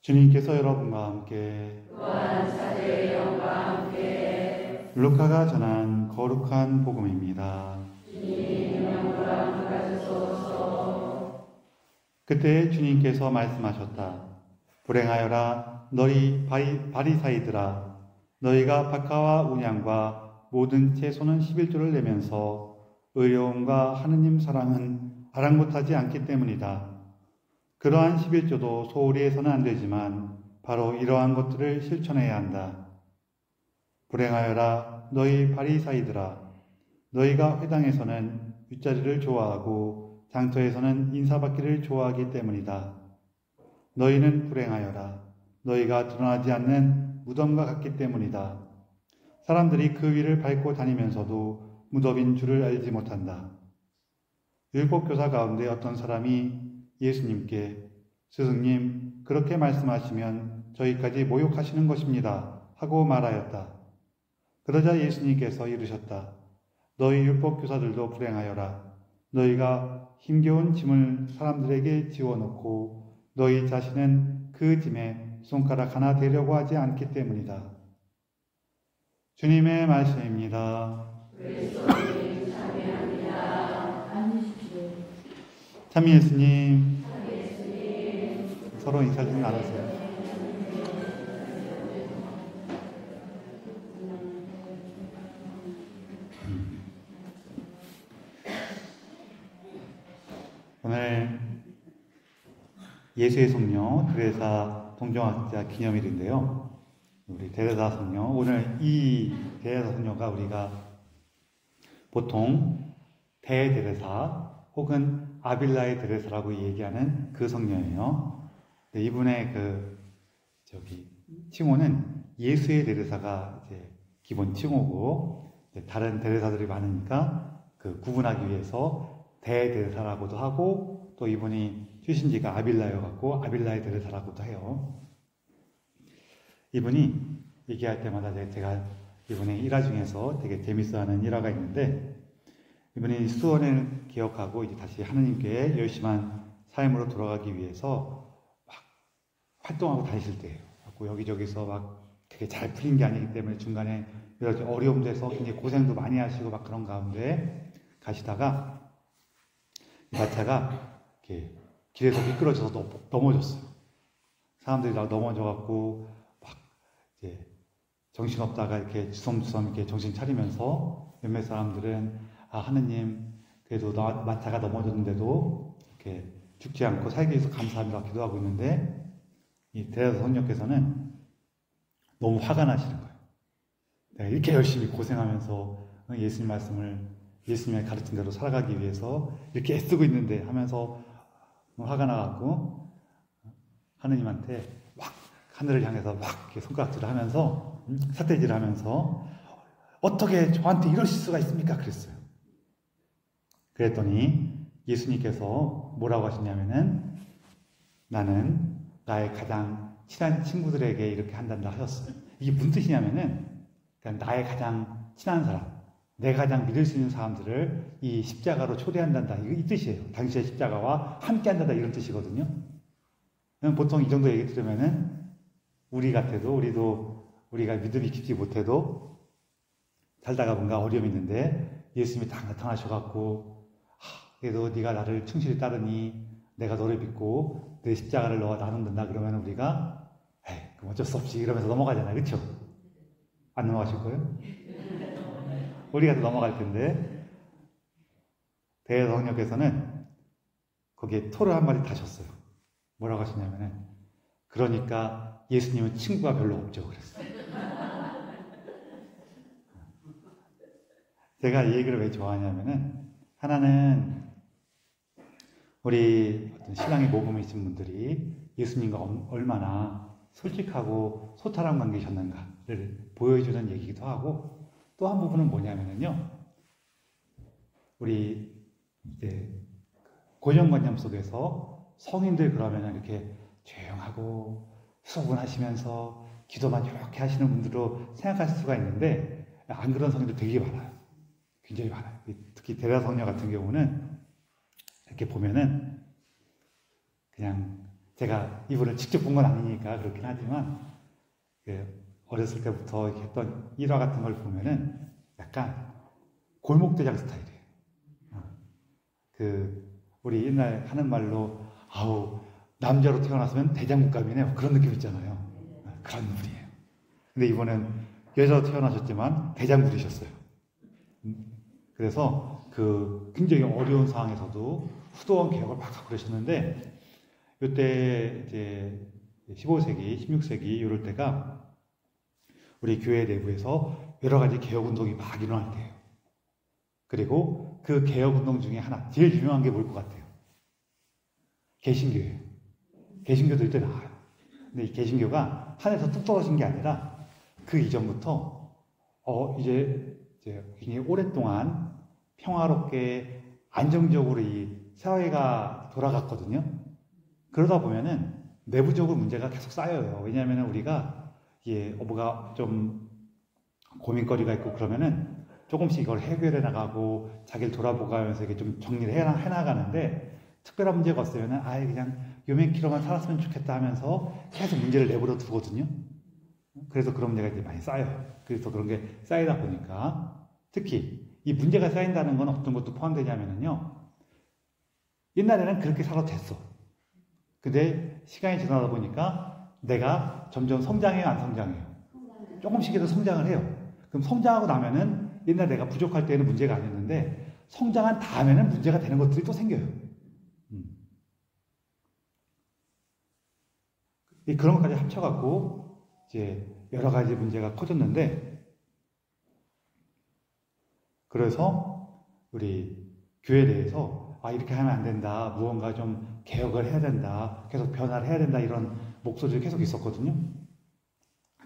주님께서 여러분과 함께 또한 사제의 영과 함께 루카가 전한 거룩한 복음입니다. 주님 영광 받으소서. 그때 주님께서 말씀하셨다. 불행하여라 너희 바리사이들아, 너희가 박하와 운양과 모든 채소는 11조를 내면서 의로움과 하느님 사랑은 아랑곳하지 않기 때문이다. 그러한 11조도 소홀히 해서는 안 되지만 바로 이러한 것들을 실천해야 한다. 불행하여라 너희 바리사이들아, 너희가 회당에서는 윗자리를 좋아하고 장터에서는 인사받기를 좋아하기 때문이다. 너희는 불행하여라 너희가 드러나지 않는 무덤과 같기 때문이다. 사람들이 그 위를 밟고 다니면서도 무덤인 줄을 알지 못한다. 율법 교사 가운데 어떤 사람이 예수님께 스승님, 그렇게 말씀하시면 저희까지 모욕하시는 것입니다 하고 말하였다. 그러자 예수님께서 이르셨다. 너희 율법 교사들도 불행하여라. 너희가 힘겨운 짐을 사람들에게 지워놓고 너희 자신은 그 짐에 손가락 하나 대려고 하지 않기 때문이다. 주님의 말씀입니다. 그리스도님 참여합니다. 앉으십시오. 참 예수님, 서로 인사 좀 나누세요. 오늘 예수의 성녀 테레사 동정학자 기념일인데요. 우리 테레사 성녀, 오늘 이 테레사 성녀가 우리가 보통 대테레사 혹은 아빌라의 테레사라고 얘기하는 그 성녀예요. 이분의 칭호는 예수의 테레사가 이제 기본 칭호고, 다른 테레사들이 많으니까 그 구분하기 위해서 대테레사라고도 하고, 또 이분이 출신지가 아빌라여갖고 아빌라의 테레사라고도 해요. 이분이 얘기할 때마다 제가 이분의 일화 중에서 되게 재밌어하는 일화가 있는데, 이분이 수원을 기억하고 이제 다시 하느님께 열심한 삶으로 돌아가기 위해서 막 활동하고 다니실 때예요. 여기저기서 막 되게 잘 풀린 게 아니기 때문에 중간에 여러 가지 어려움돼서 굉장히 고생도 많이 하시고 막 그런 가운데 가시다가 마차가 이렇게 길에서 미끄러져서 넘어졌어요. 사람들이 다 넘어져갖고 막 이제 정신없다가 이렇게 주섬주섬 이렇게 정신 차리면서 몇몇 사람들은 하느님, 그래도 마차가 넘어졌는데도 이렇게 죽지 않고 살게 해서 감사합니다 기도하고 있는데, 이 테레사 성녀께서는 너무 화가 나시는 거예요. 내가 이렇게 열심히 고생하면서 예수님 말씀을, 예수님의 가르친 대로 살아가기 위해서 이렇게 애쓰고 있는데 하면서 화가 나갖고 하느님한테 막 하늘을 향해서 막 이렇게 손가락질을 하면서 삿대질을 하면서 어떻게 저한테 이러실 수가 있습니까? 그랬어요. 그랬더니 예수님께서 뭐라고 하시냐면은 나는 나의 가장 친한 친구들에게 이렇게 한단다 하셨어요. 이게 무슨 뜻이냐면은 그러니까 나의 가장 친한 사람, 내가 가장 믿을 수 있는 사람들을 이 십자가로 초대한단다. 이 뜻이에요. 당시의 십자가와 함께 한단다 이런 뜻이거든요. 보통 이 정도 얘기 들으면은 우리 같아도 우리가 믿음이 깊지 못해도 살다가 뭔가 어려움이 있는데 예수님이 딱 나타나셔갖고 그래도 네가 나를 충실히 따르니 내가 너를 믿고 내 십자가를 너가 나눈다 그러면 우리가 그럼 어쩔 수 없이 이러면서 넘어가잖아요. 그렇죠? 안 넘어가실 거예요? 우리가 또 넘어갈 텐데, 대성령께서는 거기에 토를 한마디 다셨어요. 뭐라고 하시냐면은 그러니까 예수님은 친구가 별로 없죠 그랬어요. 제가 이 얘기를 왜 좋아하냐면은, 하나는 우리 어떤 신랑의 모범이신 분들이 예수님과 얼마나 솔직하고 소탈한 관계이셨는가를 보여주는 얘기기도 하고, 또 한 부분은 뭐냐면요, 우리 이제 고정관념 속에서 성인들 그러면 이렇게 조용하고 수고하시면서 기도만 이렇게 하시는 분들로 생각할 수가 있는데, 안 그런 성인들 되게 많아요. 굉장히 많아요. 특히 데레사 성녀 같은 경우는 이렇게 보면은 그냥 제가 이분을 직접 본 건 아니니까 그렇긴 하지만 어렸을 때부터 이렇게 했던 일화 같은 걸 보면은 약간 골목대장 스타일이에요. 우리 옛날 하는 말로 아우 남자로 태어났으면 대장국감이네 그런 느낌 있잖아요. 그런 분이에요. 근데 이번엔 여자로 태어나셨지만 대장군이셨어요. 그래서 굉장히 어려운 상황에서도 수도원 개혁을 막 하고 그러셨는데 이때 이제 15세기, 16세기 이럴 때가 우리 교회 내부에서 여러 가지 개혁 운동이 막 일어날 때예요. 그리고 그 개혁 운동 중에 하나, 제일 유명한 게 뭘 것 같아요? 개신교예요. 개신교도 이때 나와요. 근데 이 개신교가 하늘에서 뚝 떨어진 게 아니라 그 이전부터 이제 굉장히 오랫동안 평화롭게 안정적으로 이 사회가 돌아갔거든요. 그러다 보면은 내부적으로 문제가 계속 쌓여요. 왜냐하면 우리가 뭐가 좀 고민거리가 있고 그러면은 조금씩 이걸 해결해 나가고 자기를 돌아보고 하면서 이게 좀 정리를 해나가는데 특별한 문제가 없으면은 아예 그냥 요맨키로만 살았으면 좋겠다 하면서 계속 문제를 내버려 두거든요. 그래서 그런 문제가 이제 많이 쌓여요. 그래서 그런 게 쌓이다 보니까 특히 이 문제가 쌓인다는 건 어떤 것도 포함되냐면요. 옛날에는 그렇게 살아도 됐어. 근데 시간이 지나다 보니까 내가 점점 성장해요, 안 성장해요? 조금씩이라도 성장을 해요. 그럼 성장하고 나면은 옛날 내가 부족할 때는 문제가 아니었는데 성장한 다음에는 문제가 되는 것들이 또 생겨요. 그런 것까지 합쳐갖고 이제 여러 가지 문제가 커졌는데 그래서 우리 교회에 대해서 이렇게 하면 안 된다. 무언가 좀 개혁을 해야 된다. 계속 변화를 해야 된다. 이런 목소리가 계속 있었거든요.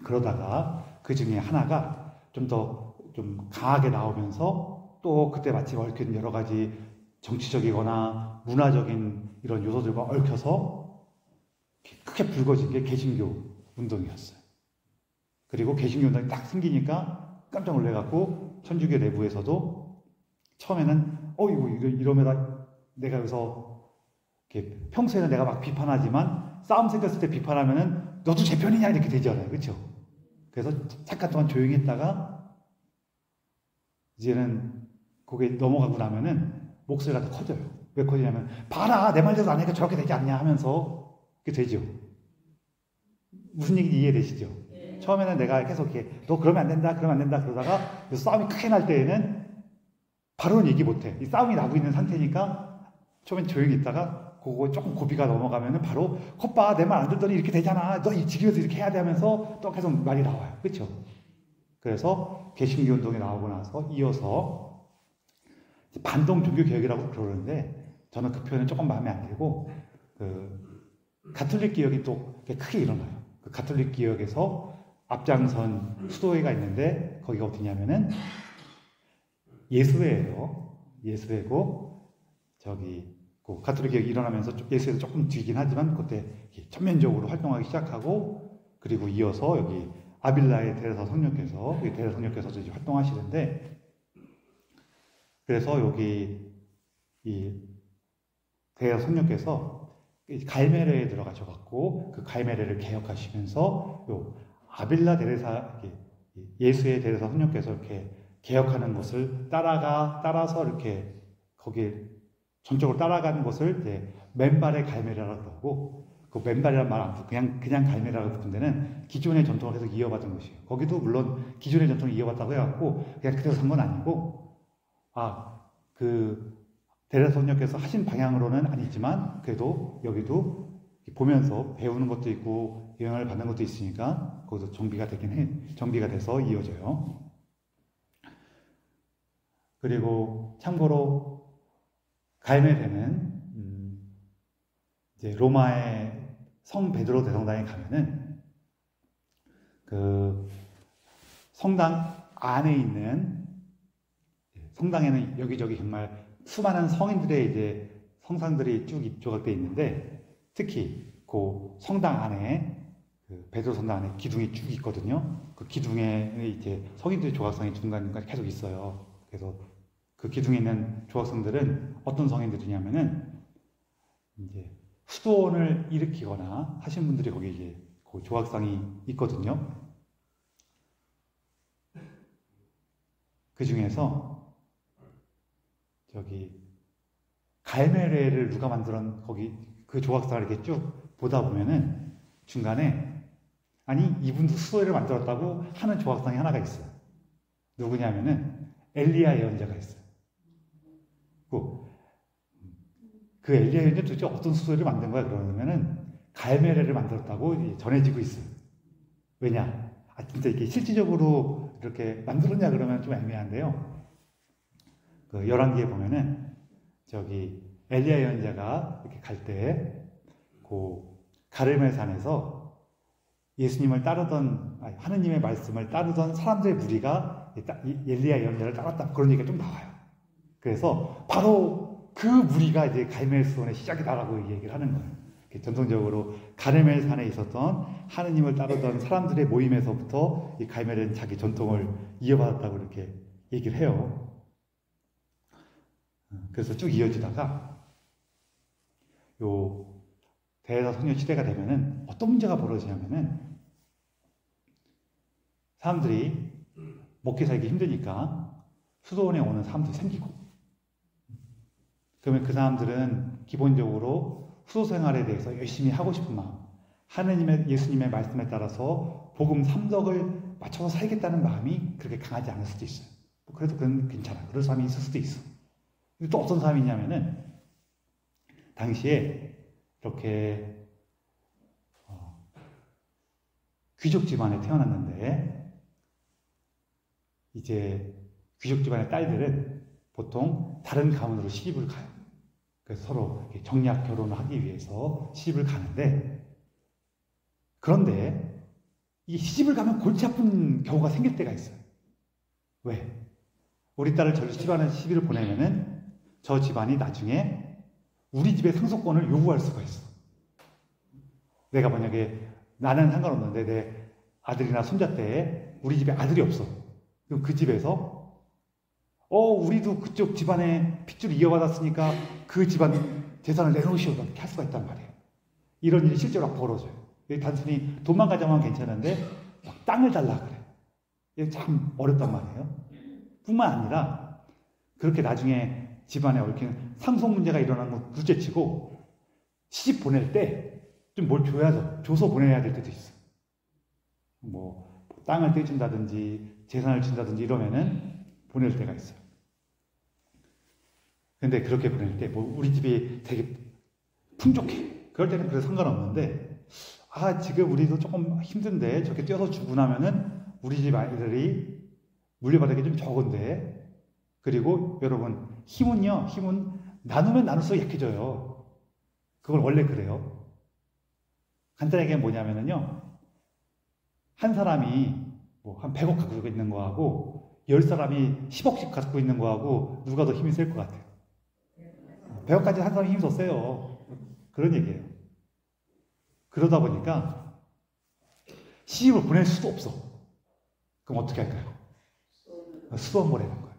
그러다가 그 중에 하나가 좀 더 좀 강하게 나오면서 또 그때 마치 얽힌 여러 가지 정치적이거나 문화적인 이런 요소들과 얽혀서 크게 불거진 게 개신교 운동이었어요. 그리고 개신교 운동이 딱 생기니까 깜짝 놀래갖고 천주교 내부에서도 처음에는 이러면 내가 여기서 평소에는 내가 막 비판하지만 싸움 생겼을 때 비판하면은 너도 제 편이냐 이렇게 되잖아요. 그렇죠? 그래서 잠깐 동안 조용히 했다가 이제는 그게 넘어가고 나면은 목소리가 더 커져요. 왜 커지냐면 봐라 내 말대로 안 하니까 저렇게 되지 않냐 하면서 그게 되죠. 무슨 얘기인지 이해되시죠? 네. 처음에는 내가 계속 이렇게 너 그러면 안 된다 그러다가 싸움이 크게 날 때에는 바로는 얘기 못해. 이 싸움이 나고 있는 상태니까 처음엔 조용히 있다가 그거 조금 고비가 넘어가면은 바로 겉봐 내 말 안 듣더니 이렇게 되잖아. 너 지금에서 이렇게 해야 돼 하면서 또 계속 말이 나와요. 그렇죠? 그래서 개신교 운동이 나오고 나서 이어서 반동 종교 개혁이라고 그러는데 저는 그 표현은 조금 마음에 안 들고 가톨릭 개혁이 또 크게 일어나요. 그 가톨릭 개혁에서 앞장선 수도회가 있는데 거기가 어디냐면은 예수회예요. 예수회고 그 가톨릭 개혁이 일어나면서 예수회도 조금 뒤긴 하지만 그때 전면적으로 활동하기 시작하고 그리고 이어서 여기 아빌라의 데레사 성령께서 데레사 성령께서도 이제 활동하시는데 그래서 여기 이 데레사 성령께서 갈메레에 들어가셔갖고 그 갈메레를 개혁하시면서 요 아빌라 데레사 예수의 데레사 성령께서 이렇게 개혁하는 것을 따라서 이렇게 거기에 전적으로 따라가는 것을 이제 맨발의 갈메레라고 그러고 그 맨발이란 말 안 붙고 그냥 갈메라고 붙은 데는 기존의 전통을 계속 이어받은 것이에요. 거기도 물론 기존의 전통을 이어받다고 해갖고 그냥 그대로 산 건 아니고 그 데레사 성령께서 하신 방향으로는 아니지만 그래도 여기도 보면서 배우는 것도 있고 영향을 받는 것도 있으니까 거기서 정비가 돼서 이어져요. 그리고 참고로 갈메레는 이제 로마의 성 베드로 대성당에 가면은 그 성당 안에 있는 성당에는 여기저기 정말 수많은 성인들의 이제 성상들이 쭉 조각되어 있는데 특히 그 성당 안에 그 베드로 성당 안에 기둥이 쭉 있거든요. 그 기둥에 이제 성인들의 조각상이 중간중간 계속 있어요. 그래서 그 기둥에 있는 조각상들은 어떤 성인들이냐면은 이제 수도원을 일으키거나 하신 분들이 거기 이제 그 조각상이 있거든요. 그 중에서 저기 갈매레를 누가 만들었 거기 그 조각상을 이렇게 쭉 보다 보면은 중간에 아니 이분도 수도회를 만들었다고 하는 조각상이 하나가 있어요. 누구냐면은 엘리야 예언자가 있어요. 그 엘리야 예언자 도대체 어떤 수도회를 만든 거야 그러면은 갈메레를 만들었다고 전해지고 있어요. 왜냐? 진짜 이게 실질적으로 이렇게 만들었냐 그러면 좀 애매한데요. 그 열왕기에 보면은 저기 엘리야 예언자가 이렇게 갈 때 그 가르멜 산에서 예수님을 따르던 하느님의 말씀을 따르던 사람들의 무리가 엘리야 예언자를 따랐다 그런 얘기가 좀 나와요. 그래서 바로 그 무리가 이제 갈멜 수원의 시작이다라고 얘기를 하는 거예요. 전통적으로 가르멜 산에 있었던 하느님을 따르던 사람들의 모임에서부터 이 갈멜은 자기 전통을 이어받았다고 이렇게 얘기를 해요. 그래서 쭉 이어지다가 요 대다성녀 시대가 되면은 어떤 문제가 벌어지냐면은 사람들이 먹기 살기 힘드니까 수도원에 오는 사람들이 생기고 그러면 그 사람들은 기본적으로 수도 생활에 대해서 열심히 하고 싶은 마음, 하느님의 예수님의 말씀에 따라서 복음 삼덕을 맞춰서 살겠다는 마음이 그렇게 강하지 않을 수도 있어요. 그래도 그건 괜찮아. 그런 사람이 있을 수도 있어. 또 어떤 사람이냐면은 당시에 이렇게 귀족 집안에 태어났는데 이제 귀족 집안의 딸들은 보통 다른 가문으로 시집을 가요. 그래서 서로 정략 결혼을 하기 위해서 시집을 가는데 그런데 이 시집을 가면 골치 아픈 경우가 생길 때가 있어요. 왜? 우리 딸을 저 집안에 시집을 보내면은 저 집안이 나중에 우리 집의 상속권을 요구할 수가 있어. 내가 만약에 나는 상관없는데 내 아들이나 손자 때에 우리 집에 아들이 없어. 그럼 그 집에서 우리도 그쪽 집안의 핏줄을 이어받았으니까 그 집안 재산을 내놓으시오. 이렇게 할 수가 있단 말이에요. 이런 일이 실제로 벌어져요. 단순히 돈만 가져가면 괜찮은데 막 땅을 달라 그래. 이게 참 어렵단 말이에요. 뿐만 아니라 그렇게 나중에 집안에 얽힌 상속 문제가 일어나는 건 둘째치고 시집 보낼 때 좀 뭘 줘서 보내야 될 때도 있어. 뭐 땅을 떼준다든지 재산을 준다든지 이러면은 보낼 때가 있어요. 근데 그렇게 보낼 때 뭐 우리 집이 되게 풍족해. 그럴 때는 그래도 상관없는데 지금 우리도 조금 힘든데 저렇게 뛰어서 주고 나면은 우리 집 아이들이 물려받을 게 좀 적은데 그리고 여러분 힘은 나누면 나눌수록 약해져요. 그건 원래 그래요. 간단하게 뭐냐면은요. 한 사람이 뭐 한 100억 갖고 있는 거하고 10사람이 10억씩 갖고 있는 거하고 누가 더 힘이 셀 것 같아요? 100억까지 한 사람이 힘이 더 세요. 그런 얘기예요. 그러다 보니까 시집을 보낼 수도 없어. 그럼 어떻게 할까요? 수도원 보내는 거예요.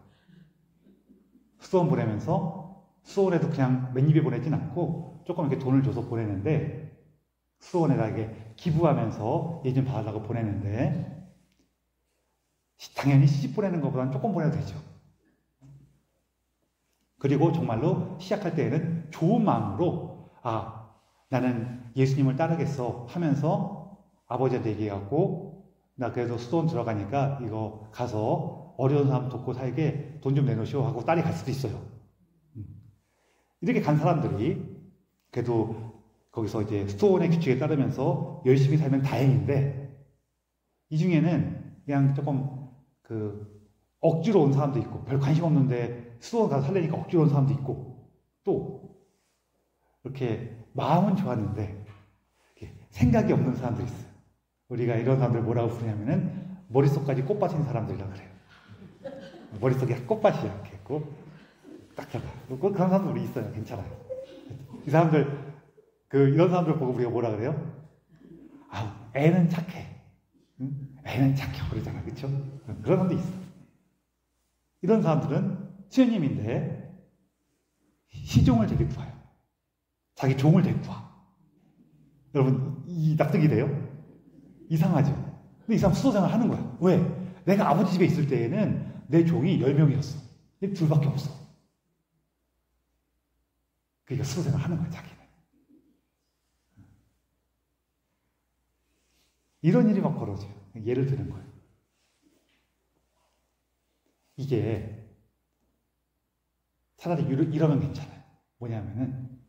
수도원 보내면서 수도원에도 그냥 맨입에 보내진 않고 조금 이렇게 돈을 줘서 보내는데 수도원에다 이게 기부하면서 예좀 봐달라고 보내는데 당연히 시집 보내는 것보다는 조금 보내도 되죠. 그리고 정말로 시작할 때에는 좋은 마음으로 나는 예수님을 따르겠어 하면서 아버지한테 얘기하고 나 그래도 수도원 들어가니까 이거 가서 어려운 사람 돕고 살게 돈 좀 내놓으시오 하고 딸이 갈 수도 있어요. 이렇게 간 사람들이 그래도 거기서 이제 수도원의 규칙에 따르면서 열심히 살면 다행인데 이 중에는 그냥 조금 억지로 온 사람도 있고 별 관심 없는데 수도원 가서 살려니까 억지로 온 사람도 있고 또 이렇게 마음은 좋았는데 생각이 없는 사람들이 있어요. 우리가 이런 사람들 뭐라고 부르냐면은 머릿속까지 꽃밭인 사람들이라고 그래요. 머릿속에 꽃밭이 이렇게 있고 딱 잡아. 그런 사람들 우리 있어요. 괜찮아요. 이 사람들 이런 사람들 보고 우리가 뭐라 그래요? 애는 착해. 응? 애는 착해 그러잖아. 그렇죠? 그런 사람도 있어. 이런 사람들은 수녀님인데 시종을 데리고 와요. 자기 종을 데리고 와. 여러분, 이 납득이 돼요? 이상하죠? 근데 이 사람 수도생활 하는 거야. 왜? 내가 아버지 집에 있을 때에는 내 종이 10명이었어. 둘밖에 없어. 그러니까 수도생활 하는 거야, 자기는. 이런 일이 막 벌어져요. 예를 드는 거예요. 이게 차라리 이러면 괜찮아요. 뭐냐면은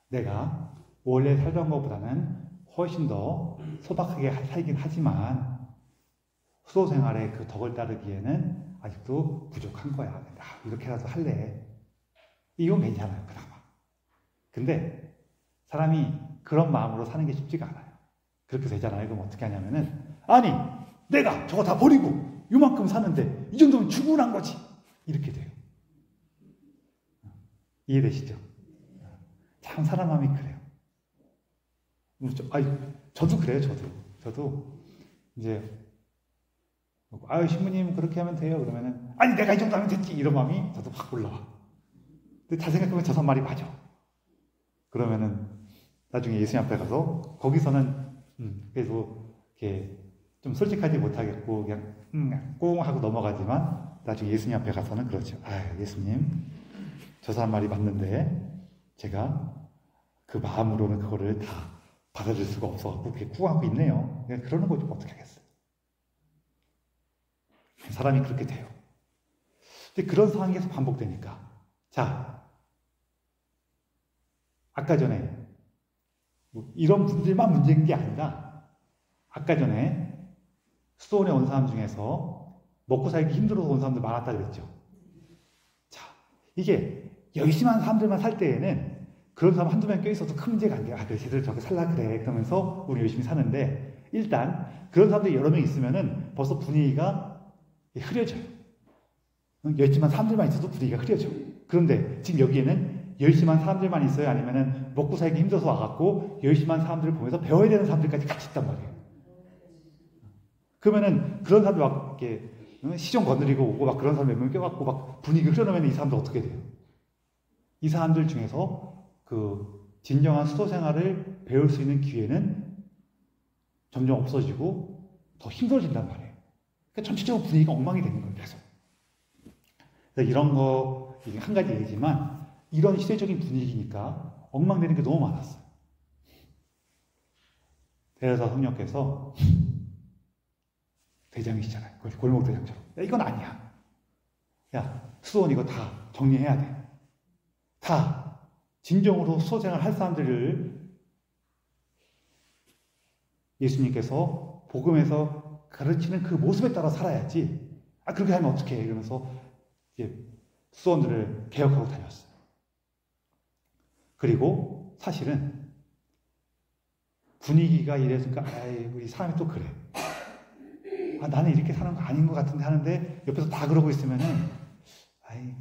내가 원래 살던 것보다는 훨씬 더 소박하게 살긴 하지만 수도 생활의 그 덕을 따르기에는 아직도 부족한 거야. 이렇게라도 할래. 이건 괜찮아요, 그나마. 근데 사람이 그런 마음으로 사는 게 쉽지가 않아요. 그렇게 되잖아요. 그럼 어떻게 하냐면은, 아니, 내가 저거 다 버리고 이만큼 사는데 이 정도면 충분한 거지. 이렇게 돼요. 이해되시죠? 참 사람 마음이 그래요. 저도 그래요, 저도 이제 아유, 신부님 그렇게 하면 돼요. 그러면은 아니, 내가 이 정도 하면 됐지. 이런 마음이 저도 확 올라와. 근데 잘 생각해보면 저 말이 맞아. 그러면은 나중에 예수님 앞에 가서 거기서는 그래도 이렇게 좀 솔직하지 못하겠고 그냥 꽁 하고 넘어가지만 나중에 예수님 앞에 가서는 그렇죠. 아, 예수님, 저 사람 말이 맞는데 제가 그 마음으로는 그거를 다 받아들일 수가 없어갖고 그렇게 꿍하고 있네요. 그러는 거지 뭐 어떻게 하겠어요. 사람이 그렇게 돼요. 근데 그런 상황이 계속 반복되니까, 자, 아까 전에 이런 분들만 문제인 게 아니라 아까 전에 수도원에 온 사람 중에서 먹고 살기 힘들어서 온 사람들 많았다 그랬죠. 자, 이게 열심히 하는 사람들만 살 때에는 그런 사람 한두 명 껴있어도 큰 문제가 안 돼요. 아, 그래, 쟤들 저렇게 살라 그래. 그러면서 우리 열심히 사는데, 일단 그런 사람들이 여러 명 있으면은 벌써 분위기가 흐려져요. 열심히 한 사람들만 있어도 분위기가 흐려져. 그런데 지금 여기에는 열심히 한 사람들만 있어요? 아니면은 먹고 살기 힘들어서 와갖고 열심히 한 사람들을 보면서 배워야 되는 사람들까지 같이 있단 말이에요. 그러면은 그런 사람들 막 이렇게 시정 거느리고 오고 막 그런 사람 몇 명 껴갖고 막 분위기 흐려놓으면 이 사람들 어떻게 돼요? 이 사람들 중에서 그 진정한 수도 생활을 배울 수 있는 기회는 점점 없어지고 더 힘들어진단 말이에요. 그러니까 전체적으로 분위기가 엉망이 되는 거예요, 계속. 그래서 이런 거, 이게 한 가지 얘기지만, 이런 시대적인 분위기니까 엉망되는 게 너무 많았어요. 대여사 성녀께서 대장이시잖아요. 골목 대장처럼. 야, 이건 아니야. 야, 수도원 이거 다 정리해야 돼. 다 진정으로 수도생활 할 사람들을 예수님께서 복음에서 가르치는 그 모습에 따라 살아야지. 아, 그렇게 하면 어떡해. 이러면서 이제 수도원들을 개혁하고 다녔어요. 그리고 사실은 분위기가 이래서니까 우리 사람이 또 그래. 아, 나는 이렇게 사는 거 아닌 것 같은데 하는데 옆에서 다 그러고 있으면은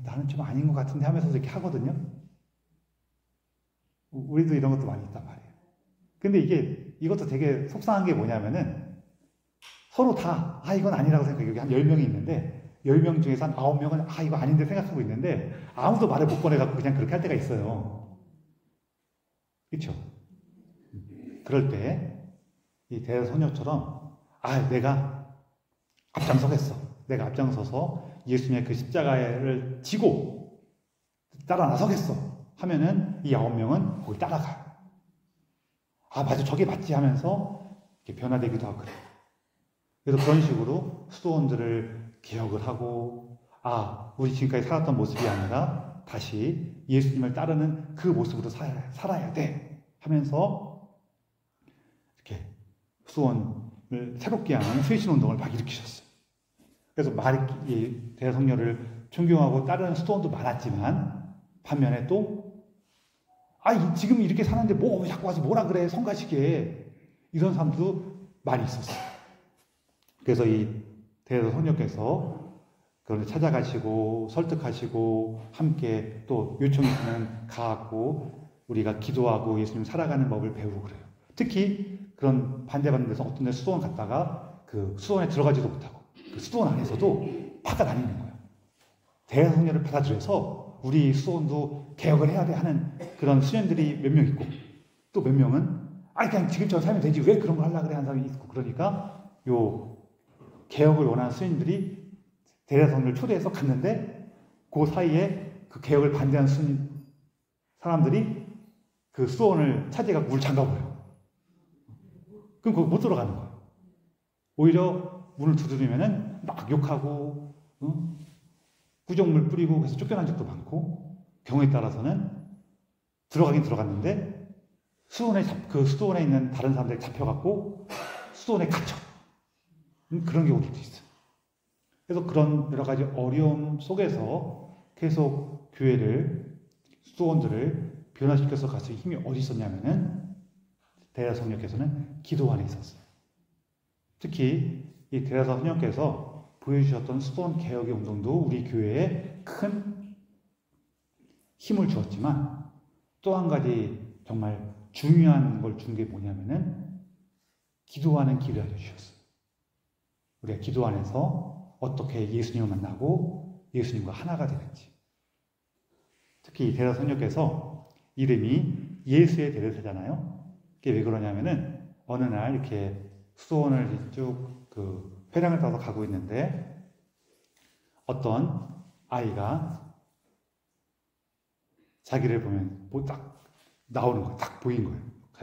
나는 좀 아닌 것 같은데 하면서 이렇게 하거든요. 우리도 이런 것도 많이 있단 말이에요. 근데 이것도 되게 속상한 게 뭐냐면은 서로 다 이건 아니라고 생각해요. 여기 한 10명이 있는데 10명 중에서 한 9명은 이거 아닌데 생각하고 있는데 아무도 말을 못 꺼내갖고 그냥 그렇게 할 때가 있어요. 그렇죠? 그럴 때 이 대소녀처럼 내가 앞장서겠어. 내가 앞장서서 예수님의 그 십자가를 지고 따라 나서겠어 하면은 이 9명은 거기 따라가요. 맞아, 저게 맞지 하면서 이렇게 변화되기도 하고 그래요. 그래서 그런 식으로 수도원들을 개혁을 하고 우리 지금까지 살았던 모습이 아니라 다시 예수님을 따르는 그 모습으로 살아야 돼 하면서 이렇게 수도원을 새롭게 하는 쇄신운동을 막 일으키셨어요. 그래서 대성녀를 존경하고 따르는 수도원도 많았지만 반면에 또 지금 이렇게 사는데 뭐 자꾸 와서 뭐라 그래 성가시게 이런 사람도 많이 있었어요. 그래서 이 대성녀께서 그걸 찾아가시고 설득하시고 함께 또 요청이 있으면 가고 우리가 기도하고 예수님 살아가는 법을 배우고 그래요. 특히 그런 반대받는 데서 어떤 데 수도원 갔다가 그 수도원에 들어가지도 못하고 그 수도원 안에서도 바깥 다니는 거예요. 대성녀를 받아들여서 우리 수도원도 개혁을 해야 돼 하는 그런 수녀들이 몇 명 있고 또 몇 명은 아니 그냥 지금처럼 살면 되지 왜 그런 걸 하려고 그래 하는 사람이 있고 그러니까 요 개혁을 원하는 스님들이 대대성령을 초대해서 갔는데 그 사이에 그 개혁을 반대하는 사람들이 그 수도원을 차지해가 물 잠가버려요. 그럼 거기 못 들어가는 거예요. 오히려 문을 두드리면은 막 욕하고 구정물 뿌리고 그래서 쫓겨난 적도 많고 경우에 따라서는 들어가긴 들어갔는데 그 수도원에 있는 다른 사람들이 잡혀갖고 수도원에 갇혀. 그런 경우도 있어요. 그래서 그런 여러 가지 어려움 속에서 계속 교회를, 수도원들을 변화시켜서 가서 힘이 어디 있었냐면은 대다성령께서는 기도 안에 있었어요. 특히 이 대다성령께서 보여주셨던 수도원 개혁의 운동도 우리 교회에 큰 힘을 주었지만 또 한 가지 정말 중요한 걸 준 게 뭐냐면은 기도하는 길을 알려주셨어요. 우리가 기도 안에서 어떻게 예수님을 만나고 예수님과 하나가 되는지. 특히 대다성령께서 이름이 예수의 대대사잖아요. 그게 왜 그러냐면은 어느 날 이렇게 수도원을 쭉 그 회랑을 따서 가고 있는데 어떤 아이가 자기를 보면 뭐 딱 나오는 거예요. 딱 보인 거예요.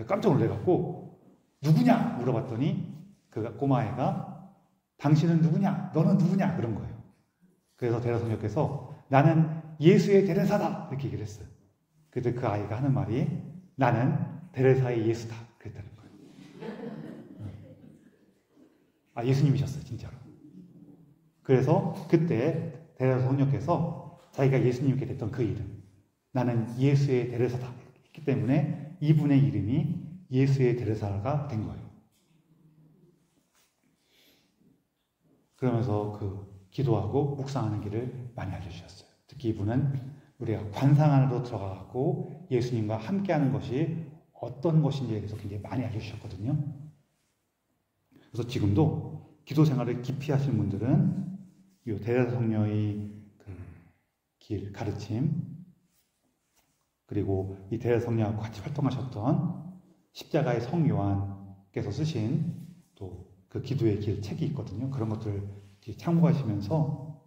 깜짝 놀래갖고 누구냐 물어봤더니 그 꼬마애가 당신은 누구냐? 너는 누구냐? 그런 거예요. 그래서 대다성령께서 나는 예수의 대대사다 이렇게 얘기를 했어요. 그래서 그 아이가 하는 말이 나는 대대사의 예수다 그랬다는 거예요. 아 예수님이셨어요 진짜로. 그래서 그때 대다성령께서 자기가 예수님께 됐던 그 이름 나는 예수의 대대사다 했기 때문에 이분의 이름이 예수의 대대사가 된 거예요. 그러면서 그 기도하고 묵상하는 길을 많이 알려주셨어요. 특히 이분은 우리가 관상 안으로 들어가고 예수님과 함께하는 것이 어떤 것인지에 대해서 굉장히 많이 알려주셨거든요. 그래서 지금도 기도 생활을 깊이 하시는 분들은 이 대다성녀의 그 길, 가르침 그리고 이 대다성녀하고 같이 활동하셨던 십자가의 성요한께서 쓰신 또 그 기도의 길 책이 있거든요. 그런 것들 참고하시면서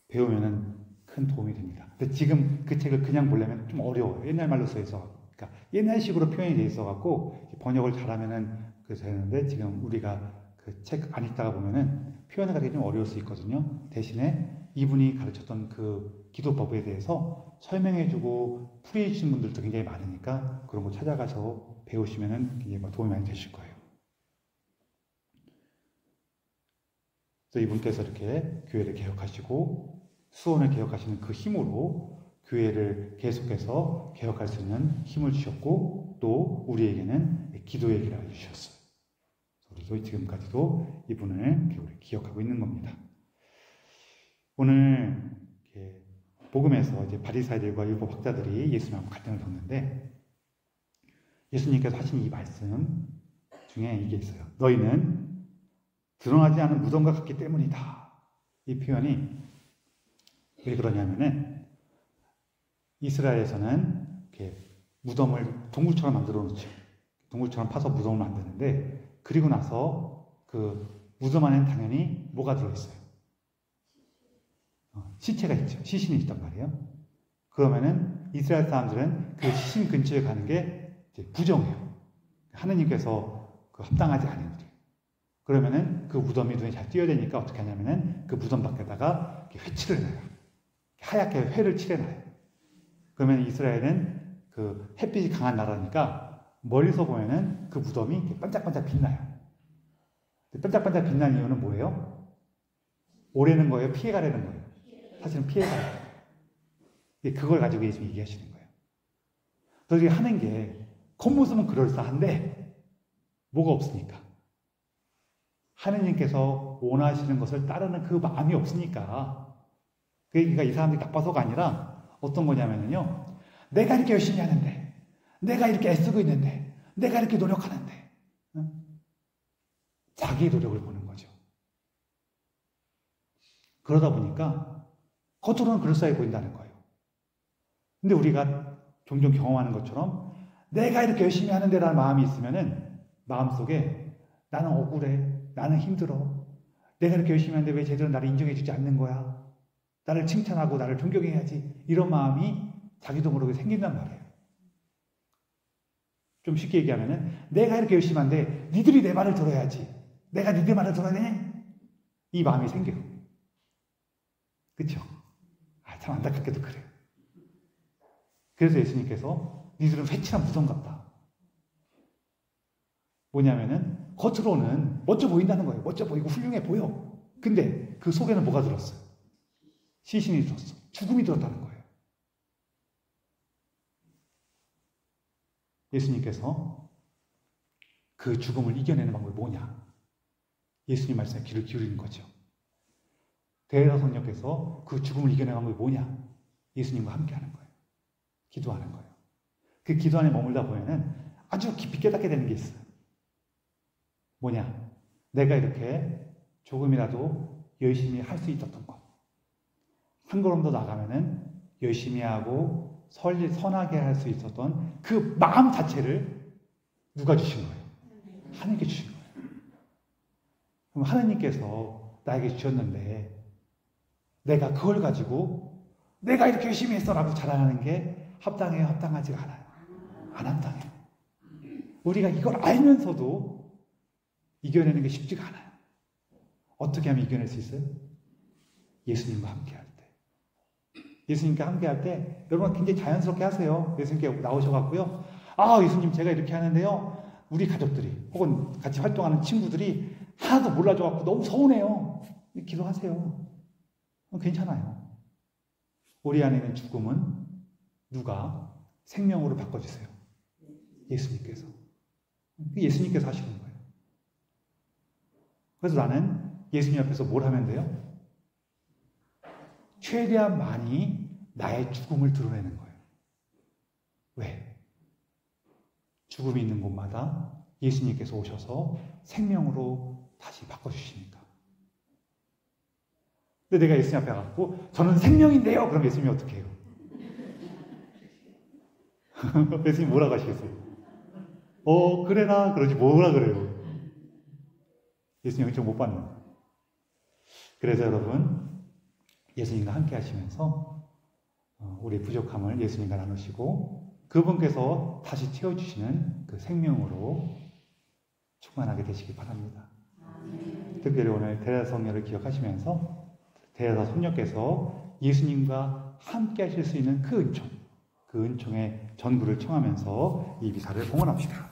배우면은 큰 도움이 됩니다. 근데 지금 그 책을 그냥 보려면 좀 어려워요. 옛날 말로 써 있어. 그러니까 옛날식으로 표현이 돼 있어갖고 번역을 잘하면은 그래서 되는데 지금 우리가 그 책 안 읽다가 보면은 표현하기가 좀 어려울 수 있거든요. 대신에 이분이 가르쳤던 그 기도법에 대해서 설명해주고 풀이해주신 분들도 굉장히 많으니까 그런 거 찾아가서 배우시면은 굉장히 도움이 많이 되실 거예요. 그래서 이분께서 이렇게 교회를 개혁하시고 수원을 개혁하시는 그 힘으로 교회를 계속해서 개혁할 수 있는 힘을 주셨고 또 우리에게는 기도의 길을 알려주셨어요. 우리도 지금까지도 이분을 기억하고 있는 겁니다. 오늘 복음에서 이제 바리사이들과 율법 학자들이 예수님하고 갈등을 겪는데 예수님께서 하신 이 말씀 중에 이게 있어요. 너희는 드러나지 않은 무덤과 같기 때문이다. 이 표현이 왜 그러냐면은 이스라엘에서는 이렇게 무덤을 동굴처럼 만들어 놓죠. 동굴처럼 파서 무덤을 만드는데 그리고 나서 그 무덤 안에는 당연히 뭐가 들어있어요? 시체가 있죠. 시신이 있단 말이에요. 그러면은 이스라엘 사람들은 그 시신 근처에 가는 게 이제 부정해요. 하느님께서 그 합당하지 않은 일이에요. 그러면은 그 무덤이 눈에 잘 띄어야 되니까 어떻게 하냐면은 그 무덤 밖에다가 회칠을 해놔요. 하얗게 회를 칠해놔요. 그러면 이스라엘은 그 햇빛이 강한 나라니까 멀리서 보면은 그 무덤이 이렇게 반짝반짝 빛나요. 반짝반짝 빛나는 이유는 뭐예요? 오래는 거예요? 피해가려는 거예요? 사실은 피해가요. 그걸 가지고 예수님이 얘기하시는 거예요. 그래서 하는 게 겉모습은 그럴싸한데 뭐가 없으니까. 하느님께서 원하시는 것을 따르는 그 마음이 없으니까. 그러니까 이 사람들이 나빠서가 아니라 어떤 거냐면요. 내가 이렇게 열심히 하는데, 내가 이렇게 애쓰고 있는데, 내가 이렇게 노력하는데, 자기의 노력을 보는 거죠. 그러다 보니까 겉으로는 그럴싸해 보인다는 거예요. 근데 우리가 종종 경험하는 것처럼 내가 이렇게 열심히 하는데라는 마음이 있으면은 마음속에 나는 억울해, 나는 힘들어, 내가 이렇게 열심히 하는데 왜 제대로 나를 인정해 주지 않는 거야, 나를 칭찬하고 나를 존경해야지, 이런 마음이 자기도 모르게 생긴단 말이에요. 좀 쉽게 얘기하면은 내가 이렇게 열심히 하는데 니들이 내 말을 들어야지, 내가 니들 말을 들어야 되냐, 이 마음이 생겨요. 그렇죠? 참 안타깝게도 그래요. 그래서 예수님께서 니들은 회칠한 무성 같다. 뭐냐면은 겉으로는 멋져 보인다는 거예요. 멋져 보이고 훌륭해 보여. 근데 그 속에는 뭐가 들었어요? 시신이 들었어. 죽음이 들었다는 거예요. 예수님께서 그 죽음을 이겨내는 방법이 뭐냐? 예수님 말씀에 귀를 기울이는 거죠. 대제사장님께서 그 죽음을 이겨내는 방법이 뭐냐? 예수님과 함께 하는 거예요. 기도하는 거예요. 그 기도 안에 머물다 보면은 아주 깊이 깨닫게 되는 게 있어요. 뭐냐? 내가 이렇게 조금이라도 열심히 할 수 있었던 것. 한 걸음 더 나가면은 열심히 하고 선하게 할 수 있었던 그 마음 자체를 누가 주신 거예요? 하나님께 주신 거예요. 그럼 하나님께서 나에게 주셨는데 내가 그걸 가지고 내가 이렇게 열심히 했어라고 자랑하는 게 합당해요? 합당하지가 않아요. 안 합당해요. 우리가 이걸 알면서도 이겨내는 게 쉽지가 않아요. 어떻게 하면 이겨낼 수 있어요? 예수님과 함께 할 때. 예수님과 함께 할 때 여러분 굉장히 자연스럽게 하세요. 예수님께 나오셔갖고요. 아, 예수님 제가 이렇게 하는데요. 우리 가족들이 혹은 같이 활동하는 친구들이 하나도 몰라줘갖고 너무 서운해요. 기도하세요. 괜찮아요. 우리 안에 있는 죽음은 누가 생명으로 바꿔주세요. 예수님께서. 예수님께서 하시는 거예요. 그래서 나는 예수님 앞에서 뭘 하면 돼요? 최대한 많이 나의 죽음을 드러내는 거예요. 왜? 죽음이 있는 곳마다 예수님께서 오셔서 생명으로 다시 바꿔주시니까. 근데 내가 예수님 앞에 가고 저는 생명인데요. 그럼 예수님이 어떻게 해요? 예수님 뭐라고 하시겠어요? 그래라 그러지 뭐라 그래요? 예수님이 좀 못 받는 거예요. 그래서 여러분 예수님과 함께 하시면서 우리 부족함을 예수님과 나누시고 그분께서 다시 채워주시는 그 생명으로 충만하게 되시기 바랍니다. 특별히 오늘 대제사 성녀를 기억하시면서 대제사 손녀께서 예수님과 함께 하실 수 있는 그 은총의 전구를 청하면서 이 미사를 봉헌합시다.